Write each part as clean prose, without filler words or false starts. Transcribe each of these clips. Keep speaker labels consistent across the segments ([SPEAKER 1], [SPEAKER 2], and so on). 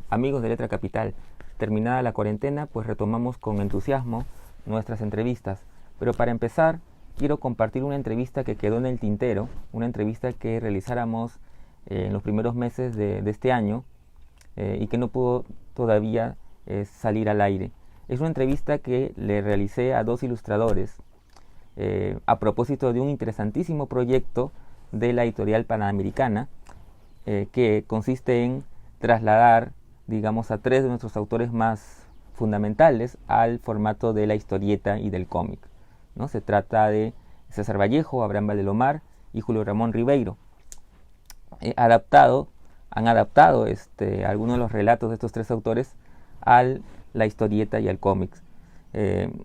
[SPEAKER 1] Amigos de Letra Capital, terminada la cuarentena, pues retomamos con entusiasmo nuestras entrevistas. Pero para empezar, quiero compartir una entrevista que quedó en el tintero, una entrevista que realizáramos en los primeros meses de este año y que no pudo todavía salir al aire. Es una entrevista que le realicé a dos ilustradores a propósito de un interesantísimo proyecto de la editorial Panamericana que consiste en trasladar, digamos, a tres de nuestros autores más fundamentales al formato de la historieta y del cómic, ¿no? Se trata de César Vallejo, Abraham Valdelomar y Julio Ramón Ribeiro. Han adaptado algunos de los relatos de estos tres autores a la historieta y al cómic,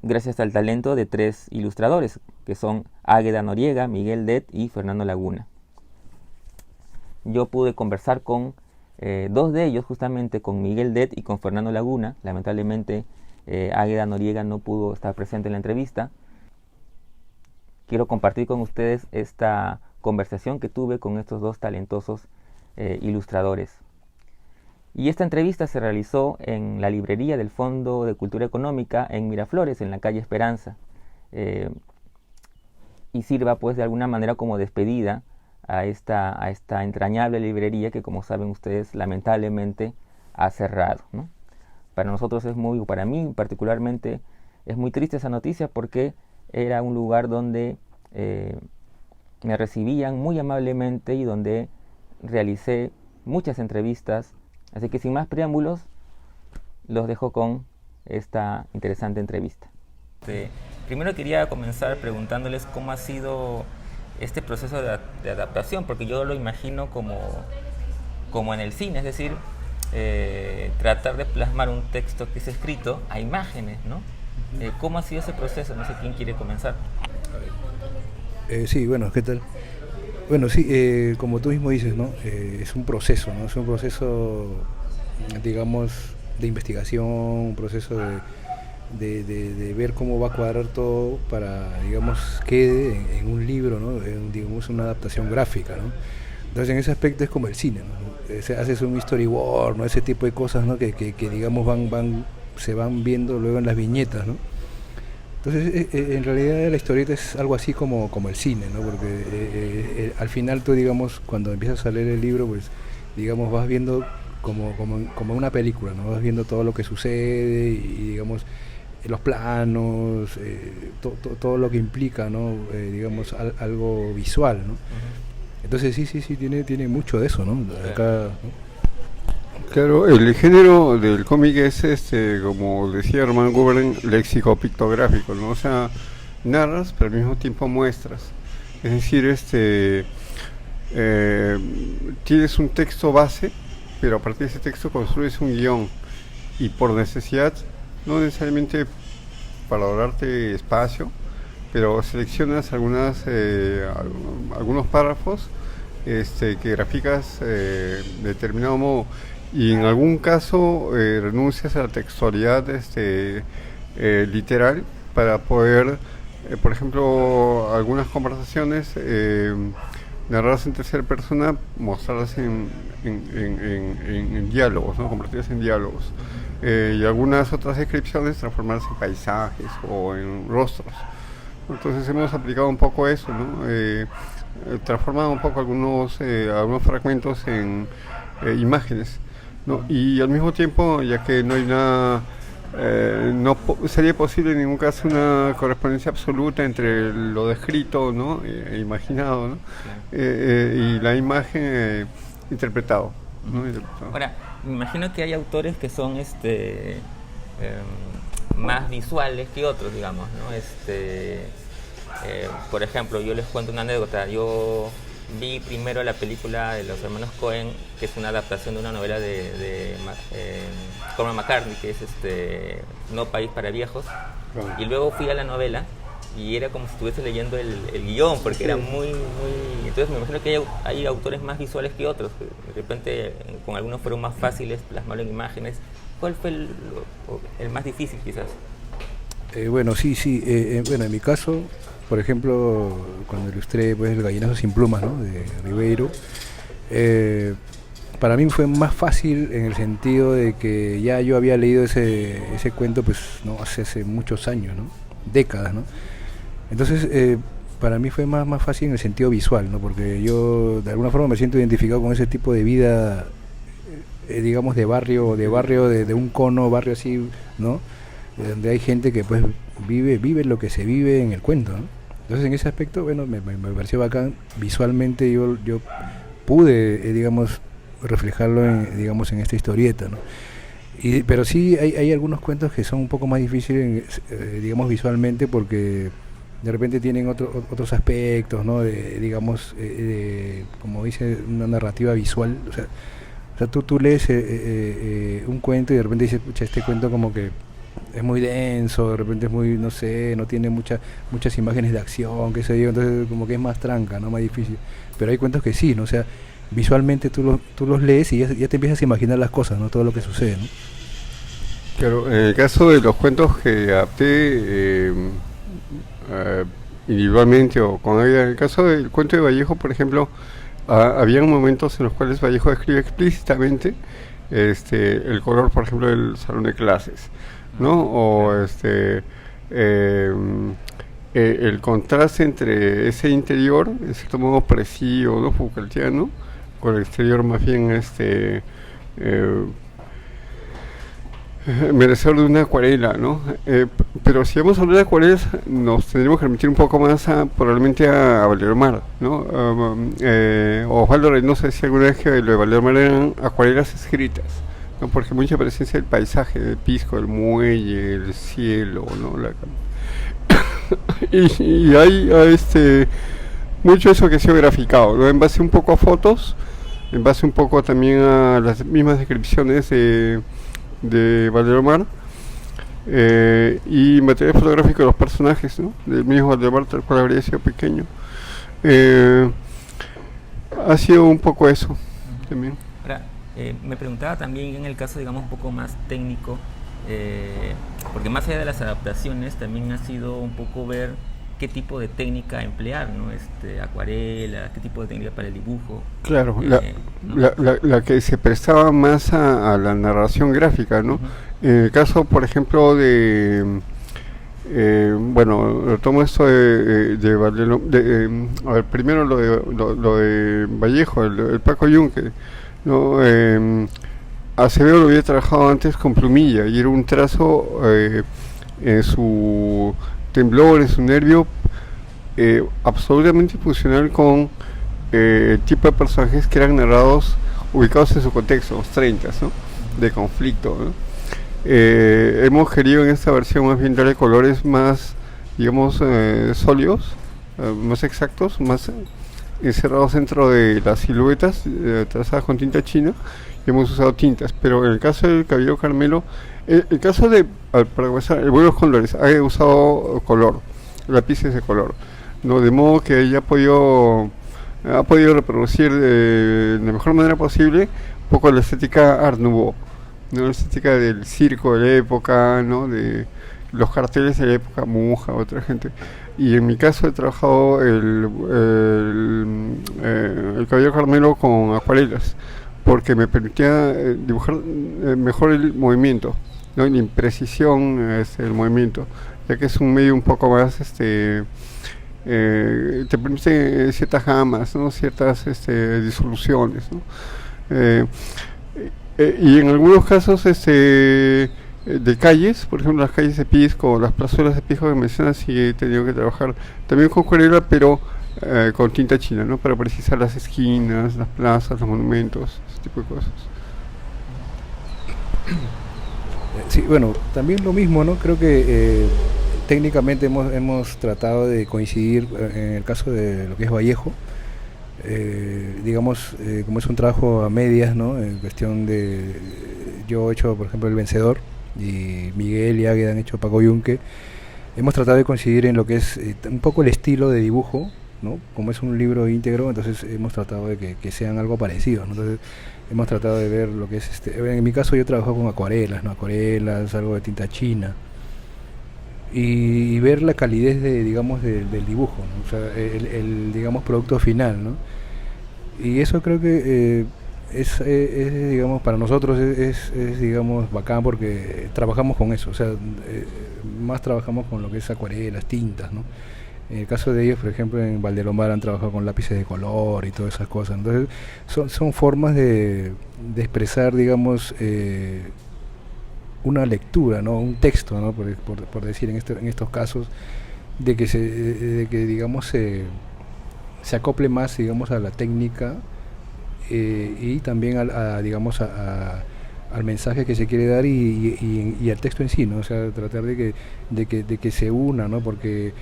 [SPEAKER 1] gracias al talento de tres ilustradores, que son Águeda Noriega, Miguel Det y Fernando Laguna. Yo pude conversar con dos de ellos, justamente con Miguel Det y con Fernando Laguna. Lamentablemente Águeda Noriega no pudo estar presente en la entrevista. Quiero compartir con ustedes esta conversación que tuve con estos dos talentosos ilustradores. Y esta entrevista se realizó en la librería del Fondo de Cultura Económica en Miraflores, en la calle Esperanza, y sirva pues de alguna manera como despedida a esta entrañable librería que, como saben ustedes, lamentablemente ha cerrado, ¿no? Para nosotros para mí particularmente, es muy triste esa noticia, porque era un lugar donde me recibían muy amablemente y donde realicé muchas entrevistas. Así que sin más preámbulos, los dejo con esta interesante entrevista. Primero quería comenzar preguntándoles cómo ha sido este proceso de adaptación, porque yo lo imagino como en el cine, es decir, tratar de plasmar un texto que es escrito a imágenes, ¿no? ¿Cómo ha sido ese proceso? No sé quién quiere comenzar.
[SPEAKER 2] Sí, bueno, ¿qué tal? Bueno, sí, como tú mismo dices, ¿no? Es un proceso, ¿no? Es un proceso, digamos, de investigación, un proceso de ver cómo va a cuadrar todo para, digamos, quede en un libro, ¿no? Digamos, una adaptación gráfica, ¿no? Entonces, en ese aspecto es como el cine, ¿no? Haces un storyboard, ¿no? Ese tipo de cosas, ¿no? Que digamos, se van viendo luego en las viñetas, ¿no? Entonces, en realidad la historieta es algo así como el cine, ¿no? Porque al final tú, digamos, cuando empiezas a leer el libro, pues, digamos, vas viendo como una película, ¿no? Vas viendo todo lo que sucede y digamos, los planos, todo lo que implica, ¿no? Digamos, algo visual, ¿no? Entonces, sí, tiene mucho de eso, ¿no? Acá, ¿no?
[SPEAKER 3] Claro, el género del cómic es, como decía Hermann Göring, léxico pictográfico, ¿no? O sea, narras, pero al mismo tiempo muestras. Es decir, tienes un texto base, pero a partir de ese texto construyes un guión. Y por necesidad, no necesariamente para ahorrarte espacio, pero seleccionas algunos párrafos que graficas de determinado modo. Y en algún caso renuncias a la textualidad literal para poder, por ejemplo, algunas conversaciones narradas en tercera persona, mostrarlas en diálogos, ¿no? Convertirlas en diálogos. Y algunas otras descripciones transformarse en paisajes o en rostros. Entonces hemos aplicado un poco eso, ¿no? Transformado un poco algunos fragmentos en imágenes, ¿no? Y al mismo tiempo, ya que no hay no sería posible en ningún caso una correspondencia absoluta entre lo descrito, ¿no? Imaginado, ¿no? Y la imagen interpretado, ¿no?
[SPEAKER 1] Ahora, me imagino que hay autores que son más visuales que otros, digamos, ¿no? Por ejemplo, yo les cuento una anécdota. Yo vi primero la película de los hermanos Coen, que es una adaptación de una novela de Cormac McCarthy, que es No País para Viejos. Y luego fui a la novela y era como si estuviese leyendo el guión, porque era muy... Entonces me imagino que hay autores más visuales que otros. De repente con algunos fueron más fáciles plasmarlo en imágenes. ¿Cuál fue el más difícil, quizás?
[SPEAKER 2] Bueno, sí. Bueno, en mi caso, por ejemplo, cuando ilustré pues, El Gallinazo sin plumas, ¿no? De Ribeiro, para mí fue más fácil en el sentido de que ya yo había leído ese cuento, pues, ¿no? hace muchos años, ¿no? Décadas, ¿no? Entonces, para mí fue más fácil en el sentido visual, ¿no? Porque yo de alguna forma me siento identificado con ese tipo de vida, digamos, de barrio, de un cono, barrio así, ¿no? Donde hay gente que pues vive lo que se vive en el cuento, ¿no? Entonces en ese aspecto, bueno, me pareció bacán. Visualmente yo pude, digamos, reflejarlo digamos, en esta historieta, ¿no? Pero sí hay algunos cuentos que son un poco más difíciles, digamos, visualmente, porque de repente tienen otros aspectos, ¿no? Digamos, como dice, una narrativa visual. O sea, tú lees un cuento y de repente dices, pucha, este cuento como que es muy denso, de repente es muy, no sé, no tiene muchas imágenes de acción, qué sé yo, entonces como que es más tranca, ¿no? Más difícil. Pero hay cuentos que sí, ¿no? O sea, visualmente tú los lees y ya te empiezas a imaginar las cosas, ¿no? Todo lo que sucede, ¿no?
[SPEAKER 3] Claro, en el caso de los cuentos que adapté individualmente o con ella, en el caso del cuento de Vallejo, por ejemplo, había momentos en los cuales Vallejo describe explícitamente el color, por ejemplo, del salón de clases, ¿no? O el contraste entre ese interior, en cierto modo opresivo, ¿no? Foucaultiano, con el exterior más bien merecedor de una acuarela, ¿no? Pero si vamos a hablar de acuarelas, nos tendremos que remitir un poco más probablemente a Valdemar, ¿no? Osvaldo Reynoso decía alguna vez que lo de Valdemar eran acuarelas escritas, ¿no? Porque mucha presencia del paisaje, del pisco, del muelle, el cielo, ¿no? y hay mucho eso que ha sido graficado, ¿no? En base un poco a fotos, en base un poco también a las mismas descripciones de Valdemar, y material fotográfico de los personajes, ¿no? Del mismo Valdemar, tal cual habría sido pequeño. Ha sido un poco eso también.
[SPEAKER 1] Ahora, me preguntaba también en el caso, digamos, un poco más técnico, porque más allá de las adaptaciones también ha sido un poco ver qué tipo de técnica emplear, ¿no? Acuarela, qué tipo de técnica para el dibujo.
[SPEAKER 3] Claro,
[SPEAKER 1] ¿no?
[SPEAKER 3] la que se prestaba más a la narración gráfica, ¿no? En el caso, por ejemplo, bueno, tomo esto a ver, primero lo de Vallejo, el Paco Yunque, ¿no? Acevedo lo había trabajado antes con plumilla y era un trazo en su temblor, en su nervio, absolutamente funcional con el tipo de personajes que eran narrados ubicados en su contexto, los 30, ¿no? De conflicto, ¿no? Hemos querido en esta versión más bien darle colores más, digamos, sólidos, más exactos, más encerrados dentro de las siluetas trazadas con tinta china, y hemos usado tintas. Pero en el caso del Caballero Carmelo, el caso de, para comenzar, el vuelo de los colores, ha usado color, lápices de color, ¿no? De modo que ella ha podido reproducir de la mejor manera posible un poco la estética Art Nouveau, ¿no? La estética del circo de la época, ¿no? De los carteles de la época, Muja, otra gente. Y en mi caso he trabajado el Caballero Carmelo con acuarelas, porque me permitía dibujar mejor el movimiento, ¿no? La imprecisión del movimiento, ya que es un medio un poco más te permite ciertas gamas, ¿no? Ciertas disoluciones, ¿no? Y en algunos casos de calles, por ejemplo las calles de Pisco, las plazuelas de Pisco que mencionas, sí he tenido que trabajar también con acuarela, pero con tinta china, ¿no? Para precisar las esquinas, las plazas, los monumentos, ese tipo de cosas.
[SPEAKER 2] Sí, bueno, también lo mismo, ¿no? Creo que técnicamente hemos tratado de coincidir en el caso de lo que es Vallejo, digamos, como es un trabajo a medias, ¿no? En cuestión de, yo he hecho, por ejemplo, El Vencedor, y Miguel y Águeda han hecho Paco Yunque. Hemos tratado de coincidir en lo que es un poco el estilo de dibujo, ¿no? Como es un libro íntegro, entonces hemos tratado de que sean algo parecido, ¿no? Entonces hemos tratado de ver lo que es en mi caso yo trabajo con acuarelas, ¿no? Acuarelas, algo de tinta china, y ver la calidez digamos del dibujo, ¿no? O sea, el digamos producto final, ¿no? Y eso creo que digamos, para nosotros digamos, bacán porque trabajamos con eso, o sea, más trabajamos con lo que es acuarelas, tintas, ¿no? En el caso de ellos, por ejemplo, en Valdelomar han trabajado con lápices de color y todas esas cosas. Entonces, son formas de expresar, digamos, una lectura, ¿no? Un texto, ¿no? Por decir en estos casos, de que digamos, se acople más, digamos, a la técnica y también digamos, al mensaje que se quiere dar y al texto en sí, ¿no? O sea, tratar de que se una, ¿no? Porque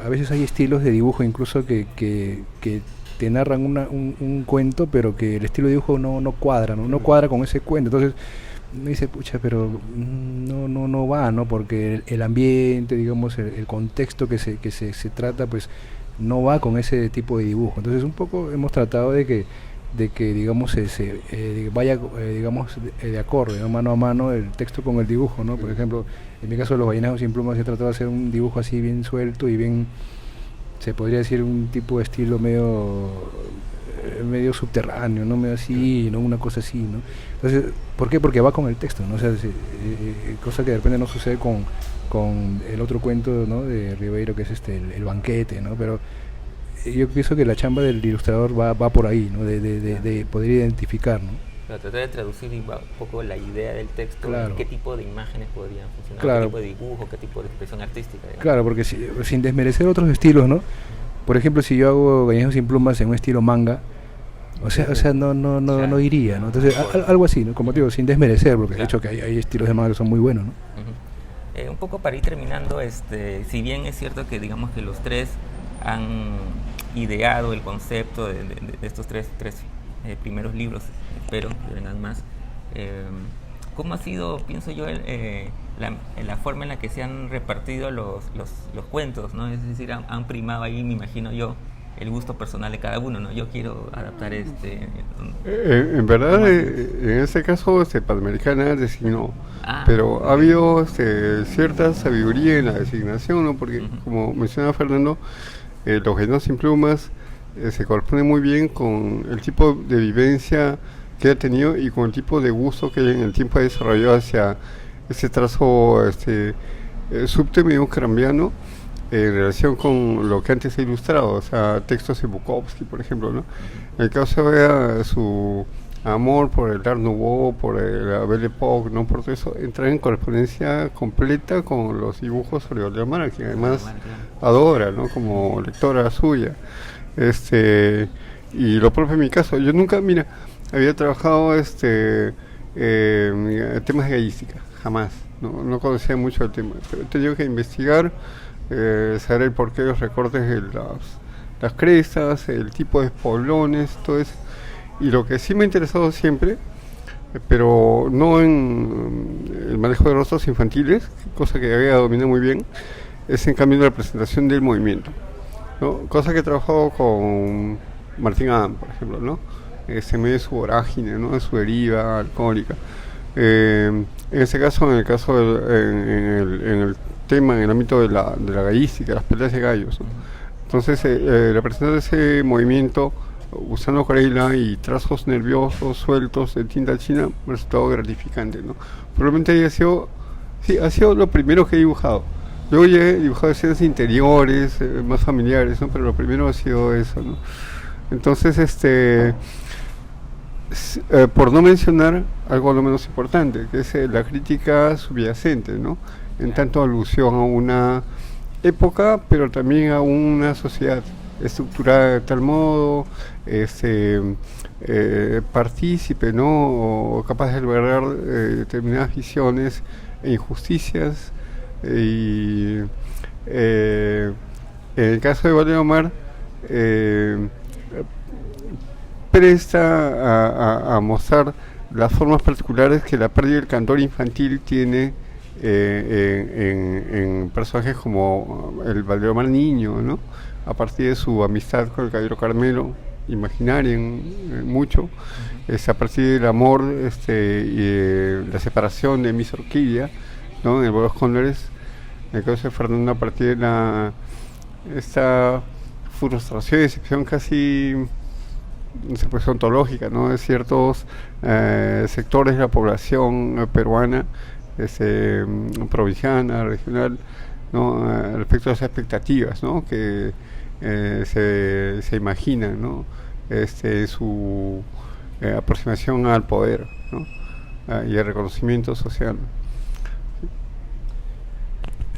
[SPEAKER 2] a veces hay estilos de dibujo incluso que te narran un cuento, pero que el estilo de dibujo no cuadra, no cuadra con ese cuento. Entonces me dice, pucha, pero no va, ¿no? Porque el ambiente, digamos, el contexto que se trata, pues no va con ese tipo de dibujo. Entonces un poco hemos tratado de que digamos vaya digamos de acorde, ¿no? Mano a mano el texto con el dibujo, ¿no? Por ejemplo, en mi caso de Los Ballenazos sin Plumas he tratado de hacer un dibujo así bien suelto y bien, se podría decir un tipo de estilo medio subterráneo, no medio así, no, una cosa así, ¿no? Entonces, ¿por qué? Porque va con el texto, ¿no? O sea, cosa que de repente no sucede con el otro cuento, ¿no? De Ribeiro, que es el banquete, ¿no? Pero yo pienso que la chamba del ilustrador va por ahí, ¿no? De poder identificar, ¿no?
[SPEAKER 1] Pero tratar de traducir un poco la idea del texto,
[SPEAKER 2] claro.
[SPEAKER 1] qué tipo de imágenes podrían funcionar,
[SPEAKER 2] claro.
[SPEAKER 1] qué tipo de dibujo, qué tipo de expresión artística, digamos.
[SPEAKER 2] Claro, porque sin desmerecer otros estilos, ¿no? Por ejemplo, si yo hago Ballenazos sin Plumas en un estilo manga, o sea no iría, ¿no? Entonces, algo así, ¿no? Como te digo, sin desmerecer, porque de hecho que hay estilos de manga que son muy buenos, ¿no?
[SPEAKER 1] Un poco para ir terminando, si bien es cierto que digamos que los tres han ideado el concepto de estos tres primeros libros, espero que vengan más, ¿cómo ha sido, pienso yo, la forma en la que se han repartido los cuentos, ¿no? Es decir, han primado ahí, me imagino yo, el gusto personal de cada uno, ¿no? Yo quiero adaptar
[SPEAKER 3] en verdad, en este caso, Panamericana designó, pero ha habido cierta sabiduría en la designación, ¿no? Porque, como mencionaba Fernando, Los Ballenazos sin Plumas se corresponde muy bien con el tipo de vivencia que ha tenido y con el tipo de gusto que en el tiempo ha desarrollado hacia ese trazo subterráneo crambiano en relación con lo que antes ha ilustrado, o sea, textos de Bukowski, por ejemplo, ¿no? En el caso de su amor por el Art Nouveau, por la Belle Époque, ¿no? Por todo eso, entra en correspondencia completa con los dibujos sobre Valdemar, que además adora, ¿no? Como lectora suya. Y lo propio en mi caso, yo nunca, mira, había trabajado temas de gallística, jamás, no conocía mucho el tema, pero he tenido que investigar, saber el porqué de los recortes de las crestas, el tipo de espolones, todo eso. Y lo que sí me ha interesado siempre, pero no en el manejo de rostros infantiles, cosa que había dominado muy bien, es en cambio la presentación del movimiento, ¿no? Cosa que he trabajado con Martín Adam, por ejemplo, ¿no? En medio de su vorágine, ¿no? De su deriva alcohólica. En ese caso, en el tema, en el ámbito de la gallística, las peleas de gallos, ¿no? Entonces, representar ese movimiento usando acuarela y trazos nerviosos sueltos de tinta china me ha resultado gratificante, ¿no? Probablemente ha sido lo primero que he dibujado. Luego ya he dibujado escenas interiores, más familiares, ¿no? Pero lo primero ha sido eso, ¿no? Entonces, por no mencionar algo lo menos importante, que es la crítica subyacente, ¿no? En tanto alusión a una época, pero también a una sociedad estructurada de tal modo, partícipe, ¿no? O capaz de albergar determinadas visiones e injusticias. Y en el caso de Valdemar, presta a mostrar las formas particulares que la pérdida del cantor infantil tiene en personajes como el Valdemar niño, ¿no? A partir de su amistad con el caballero Carmelo, imaginaria en mucho, a partir del amor y la separación de Miss Orquídea, ¿no? En el Vuelo de los Cóndores, en el caso de Fernando, a partir de esta frustración y decepción casi pues, ontológica, ¿no?, de ciertos sectores de la población peruana, provinciana, regional, ¿no?, respecto a las expectativas, ¿no?, que se imaginan, ¿no?, su aproximación al poder, ¿no?, y el reconocimiento social.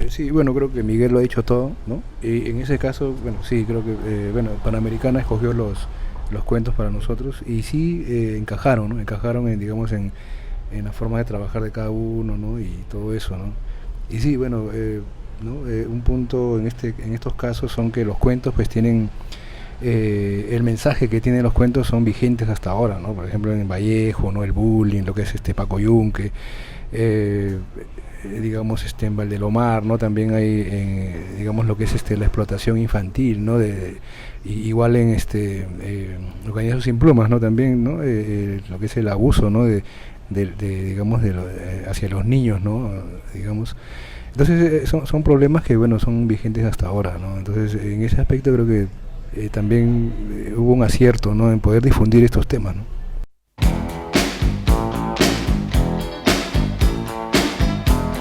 [SPEAKER 2] Sí, bueno, creo que Miguel lo ha dicho todo, ¿no? Y en ese caso, bueno, sí, creo que, Panamericana escogió los cuentos para nosotros y sí encajaron, ¿no? Encajaron digamos, en la forma de trabajar de cada uno, ¿no? Y todo eso, ¿no? Y sí, bueno, ¿no? Un punto en estos casos son que los cuentos pues tienen, el mensaje que tienen los cuentos son vigentes hasta ahora, ¿no? Por ejemplo, en Vallejo, ¿no? El bullying, lo que es Paco Yunque, digamos, en Valdelomar, ¿no? También hay, digamos, lo que es la explotación infantil, ¿no? Igual en Organizados sin plumas, ¿no? También, ¿no? Lo que es el abuso, ¿no? Digamos, hacia los niños, ¿no? Digamos. Entonces son problemas que, bueno, son vigentes hasta ahora, ¿no? Entonces, en ese aspecto creo que también hubo un acierto, ¿no?, en poder difundir estos temas, ¿no?